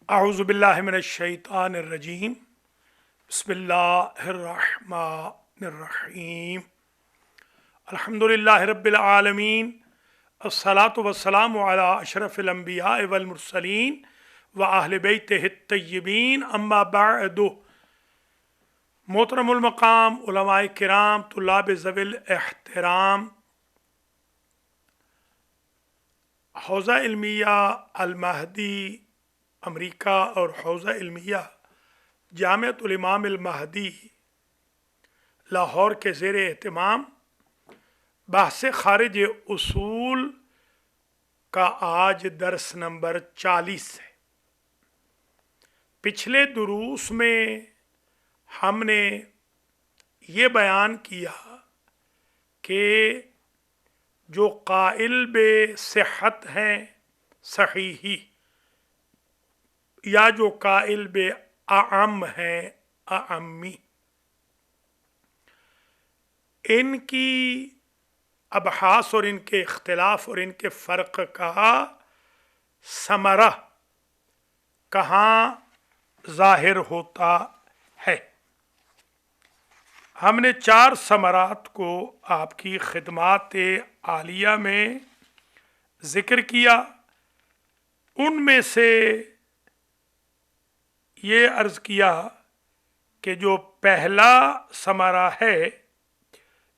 अऊज़ु बिल्लाहि मिनश शैतानिर रजीम बिस्मिल्लाहिर रहमानिर रहीम अल्हम्दुलिल्लाहि रब्बिल आलमीन अस्सलातु वस्सलामु अला अशरफिल अंबिया वल मुरसलीन व अहले बैतिहित तय्यबीन अम्मा बअदु। मोहतरमुल मकाम उलमाए किराम तुल्लाब ज़विल एहतराम, हौज़ा इल्मिया अल महदी अमरीका और हौज़ा इल्मिया जामिअतुल इमाम अल महदी लाहौर के ज़ेर एहतमाम बहस खारिज उसूल का आज दर्स नंबर 40 है। पिछले दुरूस में हमने ये बयान किया कि जो काइल बे सेहत हैं सहीही या जो काइल बे आम हैं आमी, इनकी अबहास और इनके इख्तिलाफ और इनके फ़र्क का समरा कहाँ ज़ाहिर होता है। हमने 4 समरात को आपकी खिदमात आलिया में ज़िक्र किया। उनमें से ये अर्ज़ किया कि जो पहला समरा है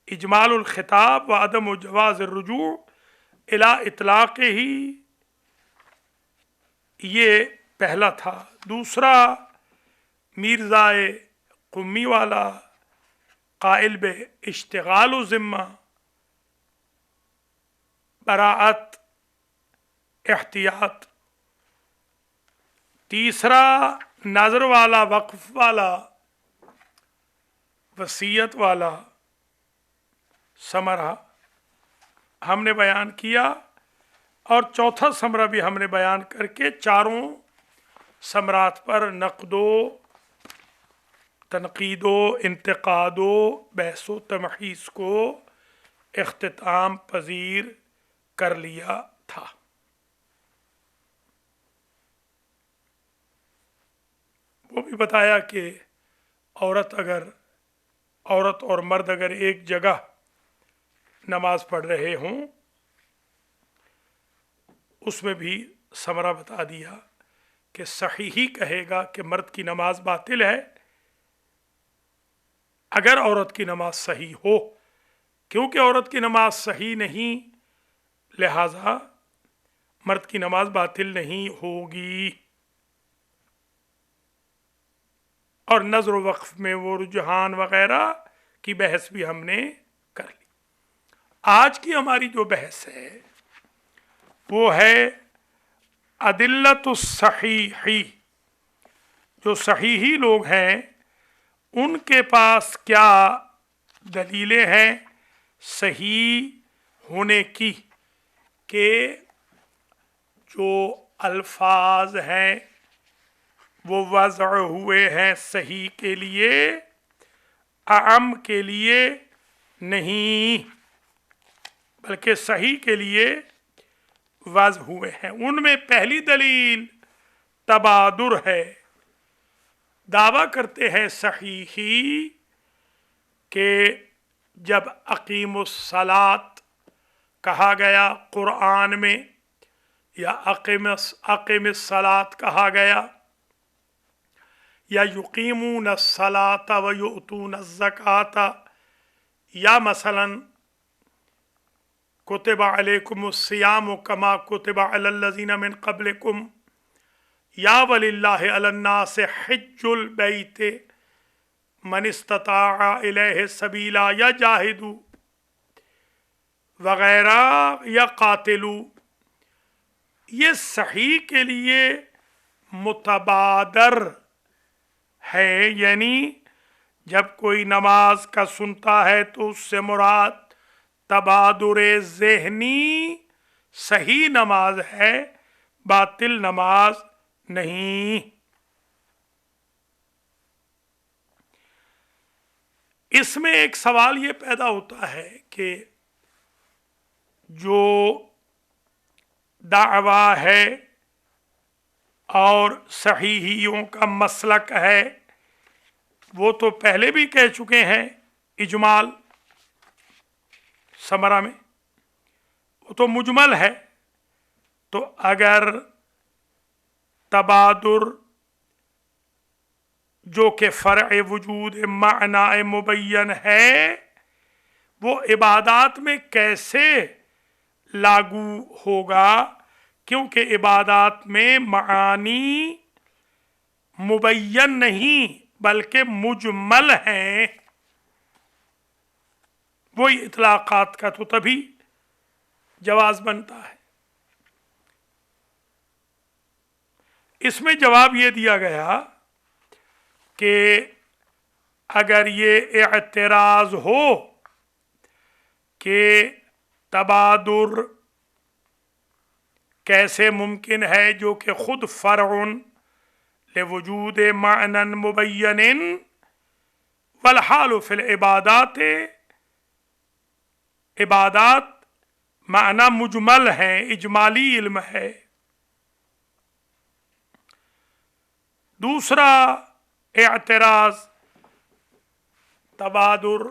इजमालुल खिताब व अदम जवाज़ रुजू इला इतलाक़ ही, ये पहला था। दूसरा मीर्ज़ाए कुम्मी वाला काइल बे इश्तिगाल ज़िम्मा बराअत एहतियात। तीसरा नज़र वाला वक्फ वाला वसीयत वाला समरा हमने बयान किया, और चौथा समरा भी हमने बयान करके चारों समरात पर नक़दो तनक़ीदो इंतक़ादो बहसो तमहीस को इख्तिताम पजीर कर लिया था। वो भी बताया कि औरत और मर्द अगर एक जगह नमाज पढ़ रहे हों, उसमें भी समरा बता दिया कि सही कहेगा कि मर्द की नमाज बातिल है अगर औरत की नमाज सही हो, क्योंकि औरत की नमाज सही नहीं, लिहाजा मर्द की नमाज बातिल नहीं होगी। और नज़र वक्फ में वो रुझान वगैरह की बहस भी हमने कर ली। आज की हमारी जो बहस है वो है अदिल्लतुस सहीही। जो सहीही लोग हैं उनके पास क्या दलीलें हैं सही होने की, कि जो अल्फाज हैं वो वज़अ हुए हैं सही के लिए, आम के लिए नहीं, बल्कि सही के लिए वज़अ हुए हैं। उनमें पहली दलील तबादुर है। दावा करते हैं सहीही कि जब अकीमुस्सलात कहा गया कुरान में, या अकीमुस्सलात कहा गया, या युकीमूनस्सलात व युतूनज़्ज़कात, या मसलन कुतिबा अलैकुमुस्सियामु कमा कुतिबा अलल्लज़ीना मिन क़ब्लिकुम, या वलिल्लाहि अलन्नासि हिज्जुल बैति मन इस्तताअ इलैहि सबीला, या जाहिदू वगैरह, या कातिलू। ये सही के लिए मुतबादर है, यानी जब कोई नमाज का सुनता है तो उससे मुराद तबादुर ज़हनी सही नमाज है, बातिल नमाज नहीं। इसमें एक सवाल ये पैदा होता है कि जो दावा है और सहीहियों का मसलक है, वो तो पहले भी कह चुके हैं इजमाल समरा में, वो तो मुजमल है। तो अगर तबादुर जो कि फ़र्अ वजूद माना मुबय्यन है, वो इबादात में कैसे लागू होगा, क्योंकि इबादात में मानी मुबय्यन नहीं बल्कि मुजमल हैं। वही इतलाक़ात का तो तभी जवाज़ बनता है। इसमें जवाब ये दिया गया कि अगर ये एतराज़ हो कि तबादुर कैसे मुमकिन है जो कि खुद फ़र्उन लिवजूद मानन मुबय्यनिन वल हालु फिल इबादात, इबादात माना मुजमल हैं, इजमाली इल्म है। दूसरा एतराज़, तबादुर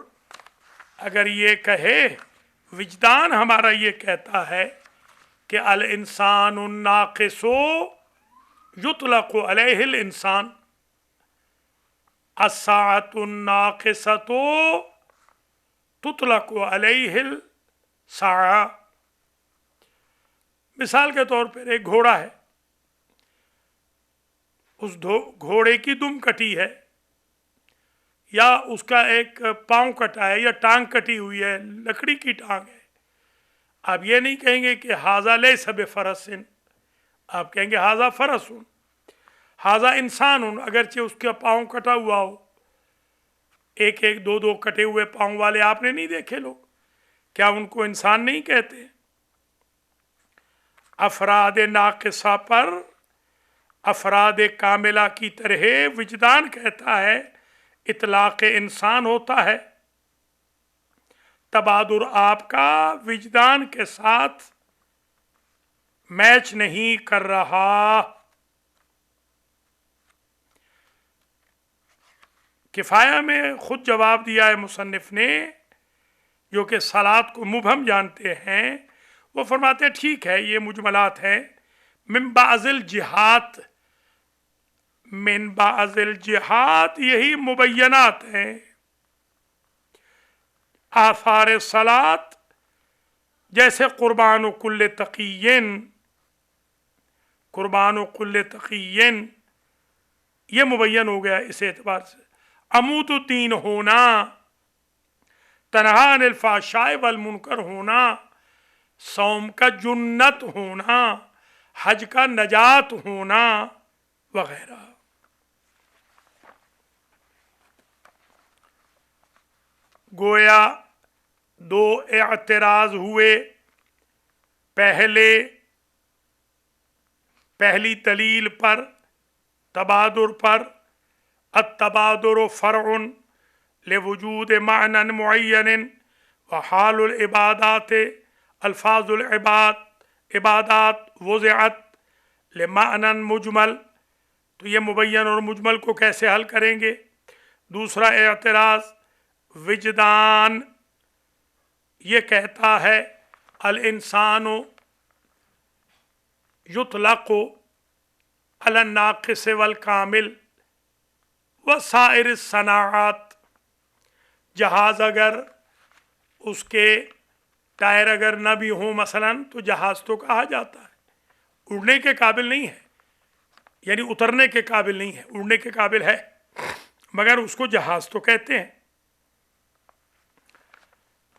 अगर ये कहे, विजदान हमारा ये कहता है कि अल इंसानुन नाक़िसो युतलक़ु अलैहिल इंसान, अस्साअतुन नाक़िसतो तुतलक़ु अलैहिल साआ। मिसाल के तौर पर एक घोड़ा है, उस घोड़े की दुम कटी है या उसका एक पाँव कटा है या टांग कटी हुई है, लकड़ी की टांग है। आप ये नहीं कहेंगे कि हाजा लैसा बिफ़रसिन, आप कहेंगे हाजा फ़रसुन, हाजा इंसानुन। अगरचे उसका पाँव कटा हुआ हो, एक एक दो दो कटे हुए पाँव वाले आपने नहीं देखे लोग, क्या उनको इंसान नहीं कहते? अफराद नाक़िसा पर अफराद कामिला की तरह विजदान कहता है इतलाक़ इंसान होता है। तबादुर आपका विजदान के साथ मैच नहीं कर रहा। किफ़ाया में खुद जवाब दिया है मुसन्निफ ने, जो कि सलात को मुबहम जानते हैं। वो फरमाते हैं ठीक है, ये मुजमलात हैं। मिन बाज़िल जिहात, मिन बाज़िल जिहात यही मुबय्यनात हैं। आसार सलात जैसे कुर्बान कुल्ल तक़िय्यिन, कुर्बान कुल्ल तक़िय्यिन ये मुबय्यन हो गया इस एतबार से। अमूदुद्दीन होना, तनहा अनिल फ़ाहशाए वल मुनकर होना, सौम का जुन्नत होना, हज का नजात होना वगैरह। गोया दो एतराज़ हुए। पहली दलील पर, तबादुर पर, अत्तबादुर फ़र्उन लिवजूद मानन मुअय्यनिन व हालुल इबादात अल्फाजुल इबादात वज़अत लिमानन मुजमल। तो ये मुबय्यन और मुजमल को कैसे हल करेंगे? दूसरा एतराज़, विजदान ये कहता है अल इंसानु युतलक़ु अलन नाक़िस वल कामिल व साइर सनाआत। जहाज़ अगर उसके टायर अगर न भी हों मसलन, तो जहाज़ तो कहा जाता है, उड़ने के काबिल नहीं है, यानी उतरने के काबिल नहीं है, उड़ने के काबिल है मगर उसको जहाज़ तो कहते हैं।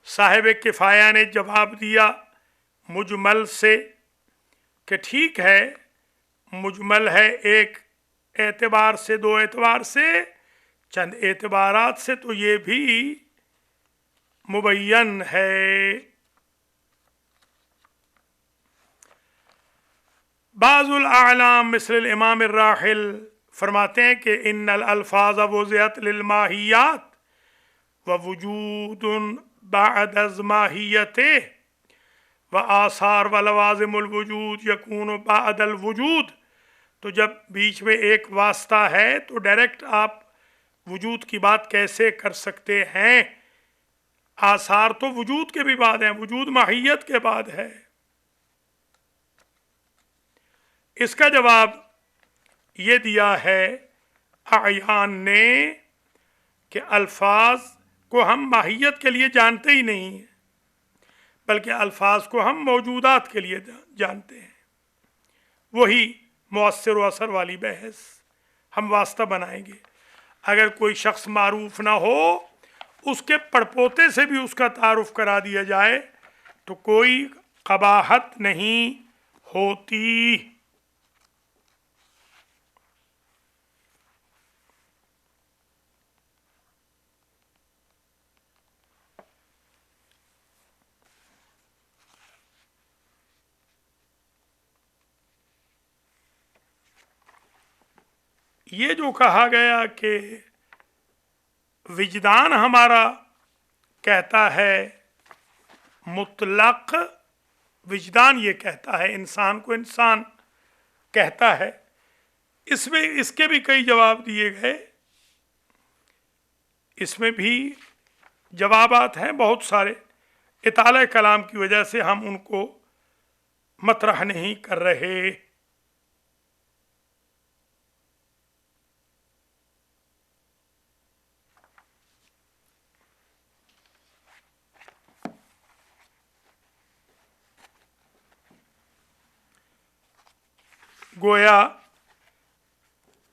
साहिब किफ़ाया ने जवाब दिया मुजमल से कि ठीक है, मुजमल है एक एतबार से, दो एतबार से, चंद एतबारात से तो ये भी मुबय्यन है। बाज़ुल आलाम मिसल इमाम राहिल फरमाते हैं कि इन्नल अल्फाज़ वज़अत लिल माहियात व वजूदुन बाद अज़ माहियते व आसार व लवाज़िमुल वजूद यकूनु बाद अल वजूद تو جب بیچ میں ایک واسطہ ہے تو ڈائریکٹ آپ وجود کی بات کیسے کر سکتے ہیں؟ آثار تو وجود کے بھی بعد ہیں، وجود ماہیت کے بعد ہے۔ اس کا جواب یہ دیا ہے اعیان نے کہ الفاظ کو ہم ماہیت کے لیے جانتے ہی نہیں ہیں، بلکہ الفاظ کو ہم موجودات کے لیے جانتے ہیں۔ وہی مؤثر و اثر والی بحث ہم واسطہ بنائیں گے۔ اگر کوئی شخص معروف نہ ہو، اس کے پڑپوتے سے بھی اس کا تعارف کرا دیا جائے تو کوئی قباحت نہیں ہوتی۔ یہ جو کہا گیا کہ وجدان ہمارا کہتا ہے، مطلق وجدان یہ کہتا ہے، انسان کو انسان کہتا ہے، اس کے بھی کئی جواب دیے گئے۔ اس میں بھی جوابات ہیں بہت سارے، اطالہ کلام کی وجہ سے ہم ان کو مطرح نہیں کر رہے۔ گویا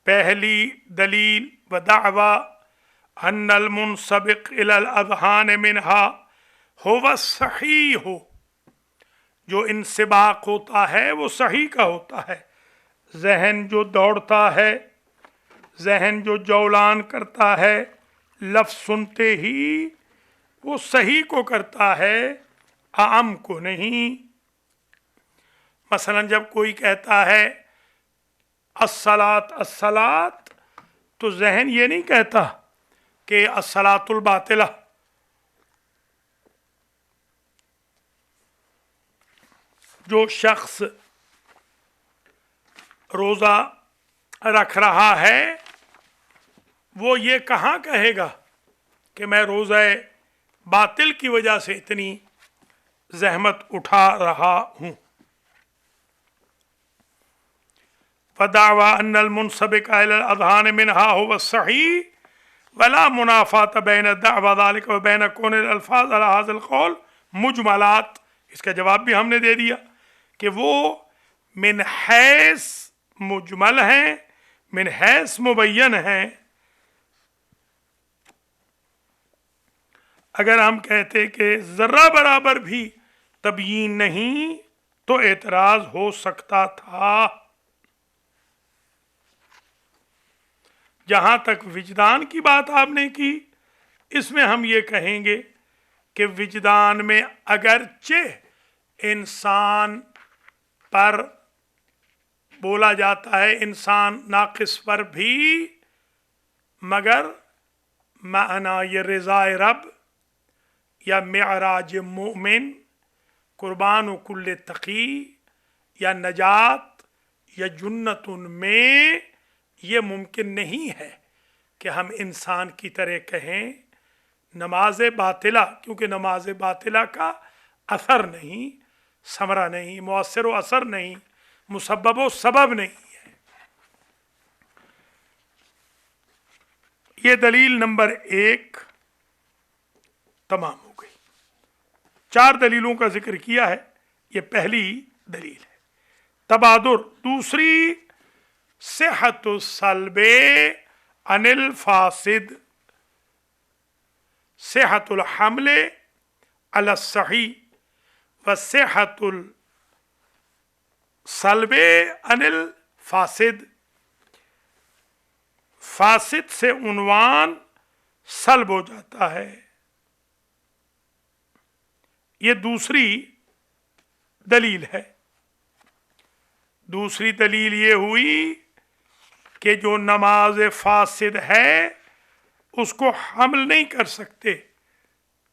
پہلی دلیل و دعویٰ ان المنسبق الى الاذہان منها هو الصحیح، جو انسباق ہوتا ہے وہ صحیح کا ہوتا ہے۔ ذہن جو دوڑتا ہے، ذہن جو جولان کرتا ہے، لفظ سنتے ہی وہ صحیح کو کرتا ہے، اعم کو نہیں۔ مثلا جب کوئی کہتا ہے الصلاۃ الصلاۃ، تو ذہن یہ نہیں کہتا کہ الصلاۃ الباطلہ۔ جو شخص روزہ رکھ رہا ہے وہ یہ کہاں کہے گا کہ میں روزہ باطل کی وجہ سے اتنی زحمت اٹھا رہا ہوں۔ فدعوى ان المنسبق الى الاذهان منها هو الصحيح ولا منافاة بين دعوى ذلك وبين كون الالفاظ على هذا القول مجملات۔ اس کا جواب بھی ہم نے دے دیا کہ وہ من حیث مجمل ہیں، من حیث مبین ہیں۔ اگر ہم کہتے کہ ذرہ برابر بھی تبیین نہیں تو اعتراض ہو سکتا تھا۔ جہاں تک وجدان کی بات آپ نے کی، اس میں ہم یہ کہیں گے کہ وجدان میں اگرچہ انسان پر بولا جاتا ہے، انسان ناقص پر بھی، مگر معنی رضا رب یا معراج مومن، قربان و کل تقی یا نجات یا جنت میں یہ ممکن نہیں ہے کہ ہم انسان کی طرح کہیں نماز باطلہ، کیونکہ نماز باطلہ کا اثر نہیں، ثمرہ نہیں، مؤثر و اثر نہیں، مسبب و سبب نہیں ہے۔ یہ دلیل نمبر 1 تمام ہو گئی۔ 4 دلیلوں کا ذکر کیا ہے، یہ پہلی دلیل ہے۔ تبادر دوسری، صحت السلب عن الفاسد، صحت الحمل علی الصحیح و صحت السلب عن الفاسد۔ فاسد سے عنوان سلب ہو جاتا ہے۔ یہ دوسری دلیل ہے۔ دوسری دلیل یہ ہوئی کہ جو نماز فاسد ہے اس کو حمل نہیں کر سکتے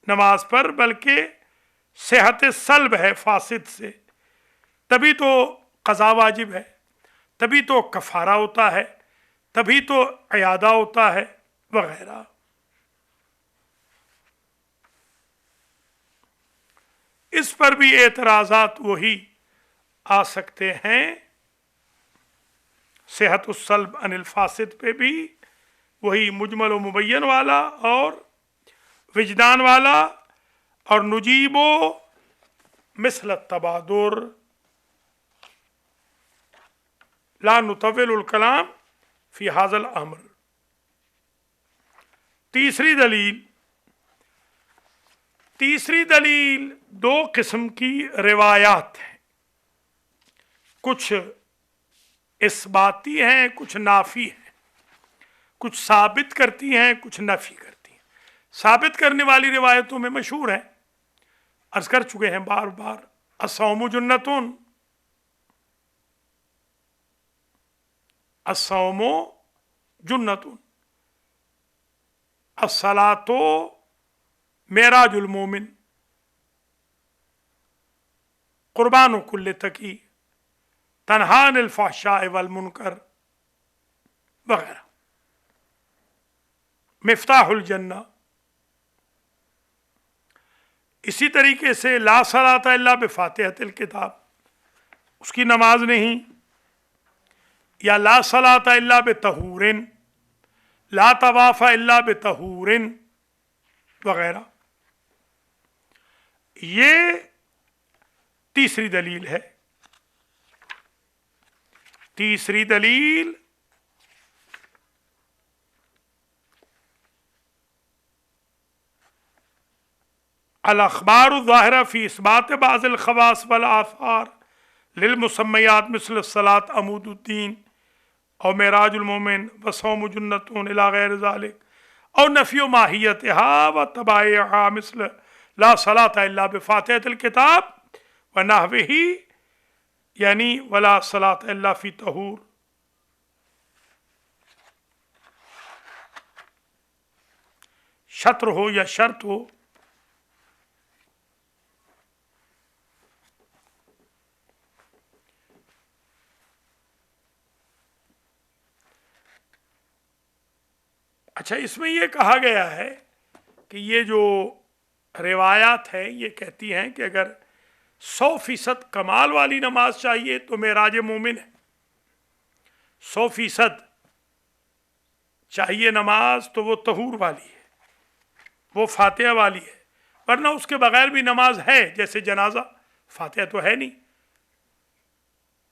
نماز پر، بلکہ صحت سلب ہے فاسد سے، تبھی تو قضا واجب ہے، تبھی تو کفارہ ہوتا ہے، تبھی تو عیادہ ہوتا ہے وغیرہ۔ اس پر بھی اعتراضات وہی آ سکتے ہیں، صحت السلب عن الفاسد پہ بھی وہی مجمل و مبین والا اور وجدان والا، اور نجیبو مثل التبادر لا نطول الکلام فی ھذا الامر۔ تیسری دلیل دو قسم کی روایات ہیں، کچھ اثباتی ہیں، کچھ نافی ہیں، کچھ ثابت کرتی ہیں، کچھ نفی کرتی ہیں۔ ثابت کرنے والی روایتوں میں مشہور ہیں، عرض کر چکے ہیں بار بار، الصوم جنتون، الصوم جنتون، الصلاۃ معراج المومن، قربان کل تقی، تنہا عن الفحشاء والمنکر وغیرہ، مفتاح الجنہ۔ اسی طریقے سے لا صلاۃ الا بفاتحۃ الکتاب، اس کی نماز نہیں، یا لا صلاۃ الا بطہور، لا طواف الا بطہور وغیرہ۔ یہ تیسری دلیل ہے۔ تیسری دلیل الاخبار الظاہرہ فی اثبات بعض الخواص والآثار للمسمیات مثل الصلاۃ عمود الدین او معراج المومن وصوم جنتون الی غیر ذلک، او نفی ماہیتها و تبائعها مثل لا صلاۃ الا بفاتحۃ الکتاب ونحوہ، یعنی ولا صلاۃ الا فی طہور۔ شطر ہو یا شرط ہو، اچھا اس میں یہ کہا گیا ہے کہ یہ جو روایات ہیں یہ کہتی ہیں کہ اگر 100% کمال والی نماز چاہیے تو معراج مومن ہے، 100% چاہیے نماز تو وہ طہور والی ہے، وہ فاتحہ والی ہے، ورنہ اس کے بغیر بھی نماز ہے، جیسے جنازہ، فاتحہ تو ہے نہیں،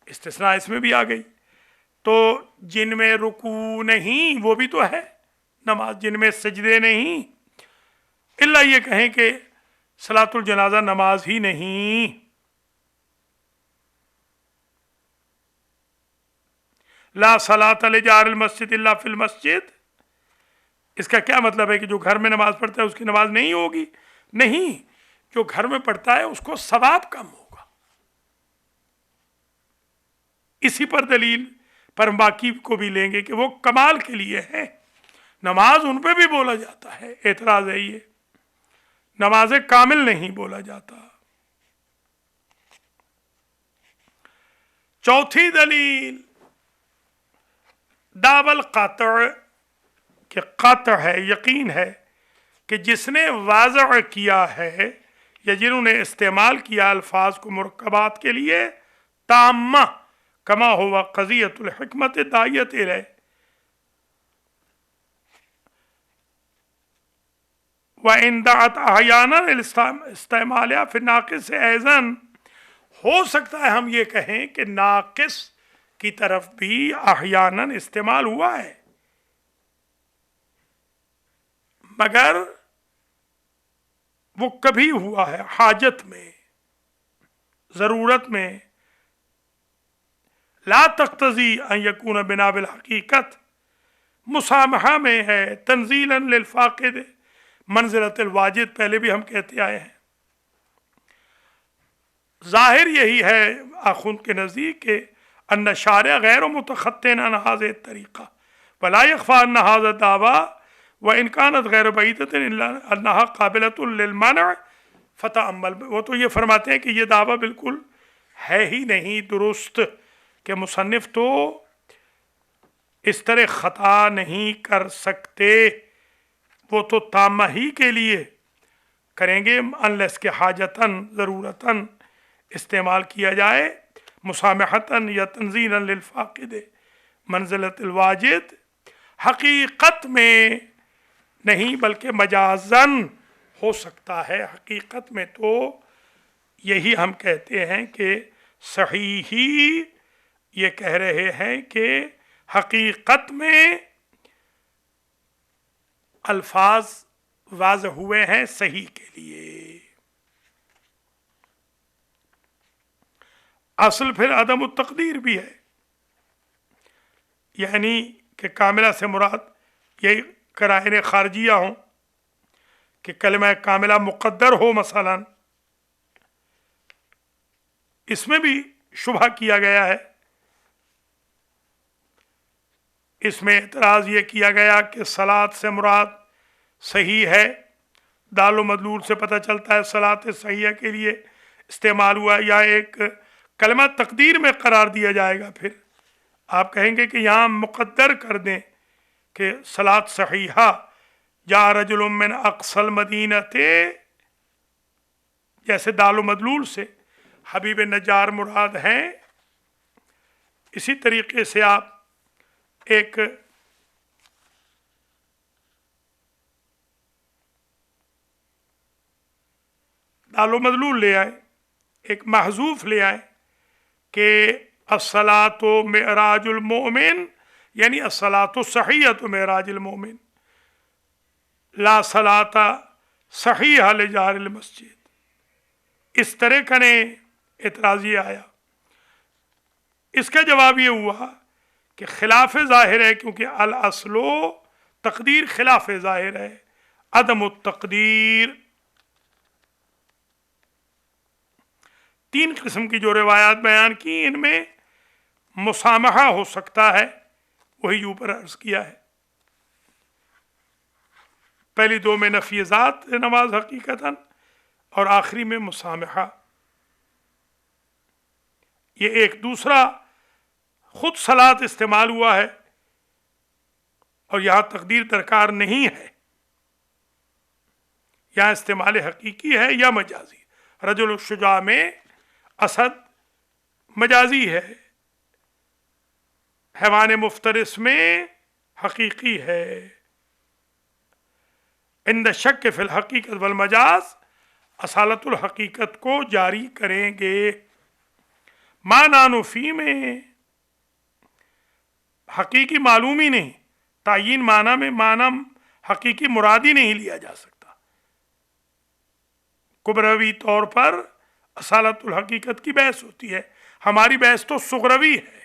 استثناء اس میں بھی آ گئی۔ تو جن میں رکوع نہیں وہ بھی تو ہے نماز، جن میں سجدے نہیں، الا یہ کہیں کہ صلاۃ الجنازہ نماز ہی نہیں۔ لا صلاۃ لجار المسجد الا فی المسجد، اس کا کیا مطلب ہے کہ جو گھر میں نماز پڑھتا ہے اس کی نماز نہیں ہوگی؟ نہیں، جو گھر میں پڑھتا ہے اس کو ثواب کم ہوگا۔ اسی پر دلیل پر ہم باقی کو بھی لیں گے کہ وہ کمال کے لیے ہے، نماز ان پہ بھی بولا جاتا ہے، اعتراض ہے یہ، نماز کامل نہیں بولا جاتا۔ چوتھی دلیل دعوی القطع، کہ قطع ہے، یقین ہے کہ جس نے واضح کیا ہے یا جنہوں نے استعمال کیا الفاظ کو مرکبات کے لیے، تامہ کما ہوا قضیت الحکمت داعیت الیہ، وَإِن دعت احیانا استعمالیہ پھر ناقص ایزن، ہو سکتا ہے ہم یہ کہیں کہ ناقص کی طرف بھی احیانا استعمال ہوا ہے، مگر وہ کبھی ہوا ہے حاجت میں، ضرورت میں، لا تقتضی ان یکون بنا بالحقیقت، مسامحہ میں ہے، تنزیلا للفاقد منزلت الواجد، پہلے بھی ہم کہتے آئے ہیں۔ ظاہر یہی ہے آخوند کے نزدیک کہ ان شارع غیر متخطن عن هذا الطریقہ ولا یخفی ان هذا الدعوی وان كانت غیر بعیدۃ الا انها قابلۃ للمنع فتأمل، وہ تو یہ فرماتے ہیں کہ یہ دعویٰ بالکل ہے ہی نہیں درست، کہ मुसन्निफ तो इस तरह ख़ता नहीं कर सकते, वो तो तामा ही के लिए करेंगे, अनलेस के हाजतन ज़रूरतन इस्तेमाल किया जाए, मुसामहतन या तंज़ीलन लिलफ़ाक़िद मंज़िलतिल वाजिद, हकीकत में नहीं बल्कि मजाजन हो सकता है। हकीकत में तो यही हम कहते हैं कि सही ही ये कह रहे हैं कि हकीकत में अल्फाज वाज़ हुए हैं सही के लिए। असल फिर अदम तकदीर भी है, यानी कि कामिला से मुराद यही कराइन खारजिया हों कि कलमा कामिला मुक़द्दर हो मसलन, इसमें भी शुबहा किया गया है। इसमें एतराज़ ये किया गया कि सलात से मुराद सही है, दालो मदलूल से पता चलता है सलात सहीह के लिए इस्तेमाल हुआ, या एक कलमा तकदीर में करार दिया जाएगा। फिर आप कहेंगे कि यहाँ मुक़द्दर कर दें कि सलात सहीहा जा रजुलुम मिन अक़सल मदीनते, जैसे दालो मदलूल से हबीब नजार मुराद हैं, इसी तरीके से आप एक दालो मदलूल ले आए, एक महजूफ ले आए कि अस्सलातो मेराजुल मोमिन, यानी अस्सलातो सहीहतु मेराजुल मोमिन, ला सलाता सहीहा लिजारिल मस्जिद। इस तरह का ने एतराज़ी आया। इसका जवाब ये हुआ कि खिलाफ ज़ाहिर है, क्योंकि अल असलो तकदीर खिलाफ ज़ाहिर है, अदम तकदीर। तीन किस्म की जो रिवायात बयान की, इनमें मुसामहा हो सकता है, वही ऊपर अर्ज किया है। पहली दो में नफ़ी ज़ात नमाज हकीकतन, और आखिरी में मुसामहा। ये एक दूसरा खुद सलात इस्तेमाल हुआ है और यहाँ तकदीर दरकार नहीं है, यहाँ इस्तेमाल हकीकी है या मजाजी। रजुल शुजा में असद मजाजी है, हैवान मुफ्तरिस में हकीकी है। इंद शक फिल हकीकत वल मजाज असालतुल हकीकत को जारी करेंगे। मानानुफी में हकीकी मालूम ही नहीं, तायीन माना में माना हकीकी मुरादी नहीं लिया जा सकता। कुबरवी तौर पर असालतुल हकीकत की बहस होती है, हमारी बहस तो सुगरवी है।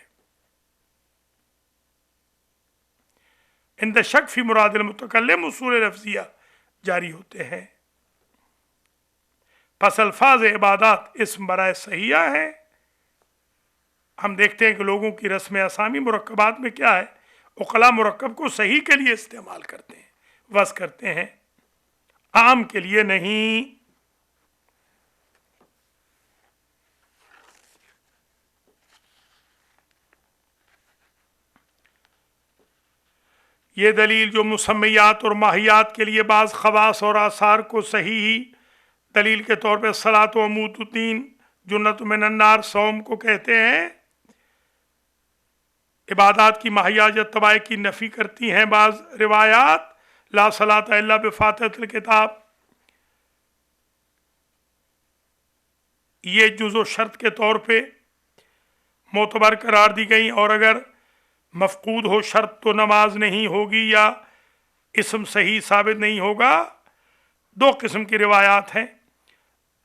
इंद शक फी मुरादिल मुतकल्लिम उसूल लफ्ज़िया जारी होते हैं। पस अल्फाज इबादात इसम बराए सहिया है। हम देखते हैं कि लोगों की रस्म असामी मुरक्कबात में क्या है, उक़ला मुरक्कब को सही के लिए इस्तेमाल करते हैं, वज़ करते हैं, आम के लिए नहीं। ये दलील जो मुसम्मियात और माहियात के लिए बाज़ ख़वास और आसार को सही ही दलील के तौर पर सलात व मूतुतीन जुन्नत मिनन नार सौम को कहते हैं, इबादात की माहियात या तबाय की नफ़ी करती हैं। बाज़ रिवायात ला सलात इल्ला बिफ़ातिहतिल किताब, ये जुज़ो शर्त के तौर पे मोतबर करार दी गई, और अगर मफकूद हो शर्त तो नमाज नहीं होगी या इसम सही साबित नहीं होगा। दो किस्म की रिवायात हैं,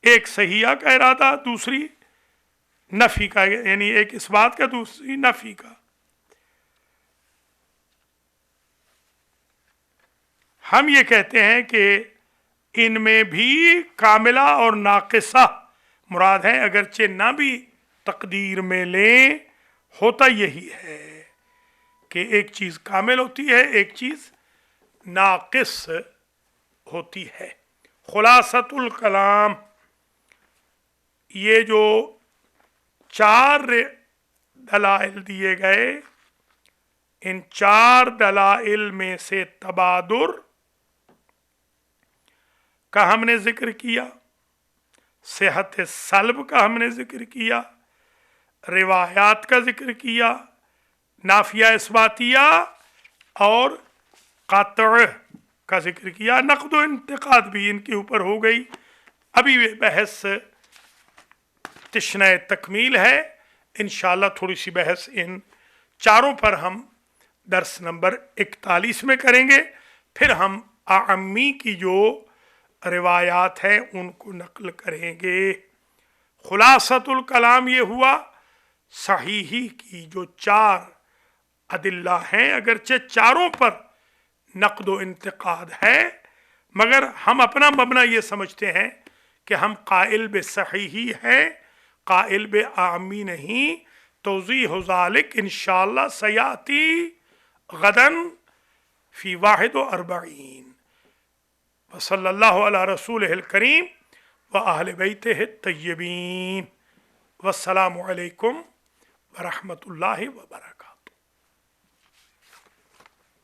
एक सहिया का इरादा, दूसरी नफ़ी का, यानी एक इस बात का, दूसरी नफ़ी का। हम ये कहते हैं कि इनमें भी कामिला और नाक़िसा मुराद है, अगरचे ना भी तकदीर में लें, होता यही है कि एक चीज़ कामिल होती है, एक चीज़ नाक़िस होती है। खुलासतुल कलाम, ये जो चार दलाइल दिए गए, इन 4 दलाइल में से तबादुर का हमने जिक्र किया, सेहत सल्ब का हमने जिक्र किया, रिवायात का जिक्र किया, नाफिया इस्बातिया और कातअ का जिक्र किया, नक़्द व इंतिक़ाद भी इनके ऊपर हो गई। अभी वे बहस तिश्ने तकमील है, इंशाअल्लाह थोड़ी सी बहस इन चारों पर हम दर्स नंबर 41 में करेंगे। फिर हम आम्मी की जो रिवायात हैं उनको नकल करेंगे। खुलासतुल कलाम ये हुआ, सहीही की जो 4 अदिल्ला हैं, अगरचे चारों पर नक़्द व इंतिक़ाद है, मगर हम अपना मबना ये समझते हैं कि हम काइल बे सहीही हैं, काइल बे आमी नहीं। तौज़ीह ज़ालिक इंशाअल्लाह सयाती गदन फ़ी 41। व सल्लल्लाहु अला रसूलिहिल करीम व अहले बैतिहि तय्यबीन। वस्सलामु अलैकुम व रहमतुल्लाहि व बरकातुहू।